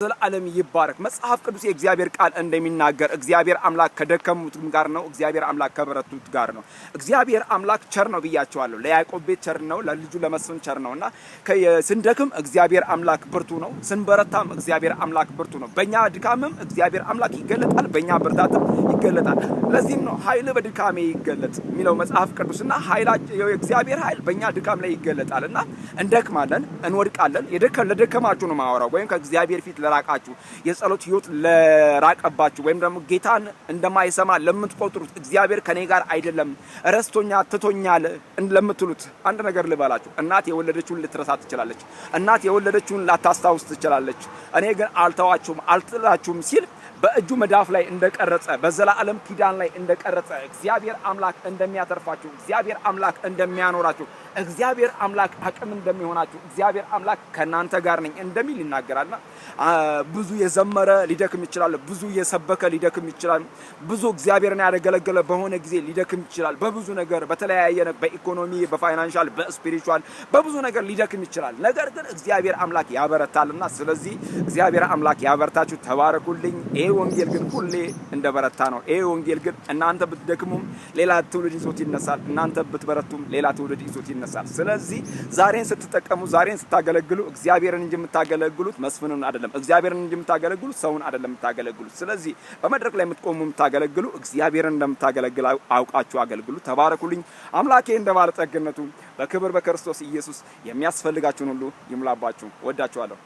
ዘላለም ይባረክ። መጽሐፍ ቅዱስ የእግዚአብሔር ቃል እንደሚናገር እግዚአብሔር አምላክ ከደከሙት ጋር ነው፣ እግዚአብሔር አምላክ ከበረቱት ጋር ነው። እግዚአብሔር አምላክ ቸር ነው ብያቸዋለሁ። ለያዕቆብ ቤት ቸር ነው፣ ለልጁ ለመስፍን ቸር ነውና ስንደክም እግዚአብሔር አምላክ ብርቱ ነው፣ ስንበረታም እግዚአብሔር አምላክ ብርቱ ነው። በእኛ ድካምም እግዚአብሔር አምላክ ይገለጣል፣ በእኛ ብርታትም ይገለጣል። ለዚህም ነው ኃይል በድካሜ ይገለጥ የሚለው መጽሐፍ ቅዱስና የእግዚአብሔር ኃይል በእኛ ድካም ላይ ይገለጣልና እንደክማለን፣ እንወድቃለን። ለደከማችሁ ነው ማወራው ወይም ከእግዚአብሔር ፊት ለራቃችሁ የጸሎት ህይወት ለራቀባችሁ ወይም ደግሞ ጌታን እንደማይሰማ ለምትቆጥሩት እግዚአብሔር ከኔ ጋር አይደለም ረስቶኛ ትቶኛል ለምትሉት አንድ ነገር ልባላችሁ። እናት የወለደችውን ልትረሳ ትችላለች። እናት የወለደችውን ላታስታውስ ትችላለች። እኔ ግን አልተዋችሁም አልጥላችሁም ሲል በእጁ መዳፍ ላይ እንደቀረጸ በዘላለም ኪዳን ላይ እንደቀረጸ እግዚአብሔር አምላክ እንደሚያተርፋችሁ እግዚአብሔር አምላክ እንደሚያኖራችሁ እግዚአብሔር አምላክ አቅም እንደሚሆናችሁ እግዚአብሔር አምላክ ከናንተ ጋር ነኝ እንደሚል ይናገራልና ብዙ የዘመረ ሊደክም ይችላል። ብዙ የሰበከ ሊደክም ይችላል። ብዙ እግዚአብሔርን ያገለገለ በሆነ ጊዜ ሊደክም ይችላል። በብዙ ነገር በተለያየ በኢኮኖሚ በፋይናንሻል በስፒሪቹዋል በብዙ ነገር ሊደክም ይችላል። ነገር ግን እግዚአብሔር አምላክ ያበረታልና ስለዚህ እግዚአብሔር አምላክ ያበርታችሁ። ተባረኩልኝ። ይሄ ወንጌል ግን ሁሌ እንደበረታ ነው። ይሄ ወንጌል ግን እናንተ ብትደክሙም ሌላ ትውልድ ይዞት ይነሳል። እናንተ ብትበረቱም ሌላ ትውልድ ይዞት ይነሳል። ስለዚህ ዛሬን ስትጠቀሙ ዛሬን ስታገለግሉ እግዚአብሔርን እንጂ የምታገለግሉት መስፍንን አይደለም። እግዚአብሔርን እንጂ የምታገለግሉት ሰውን አይደለም የምታገለግሉት። ስለዚህ በመድረክ ላይ የምትቆሙ የምታገለግሉ እግዚአብሔርን እንደምታገለግሉ አውቃችሁ አገልግሉ። ተባረኩልኝ። አምላኬ እንደባለጠግነቱ በክብር በክርስቶስ ኢየሱስ የሚያስፈልጋችሁን ሁሉ ይሙላባችሁ። ወዳችኋለሁ።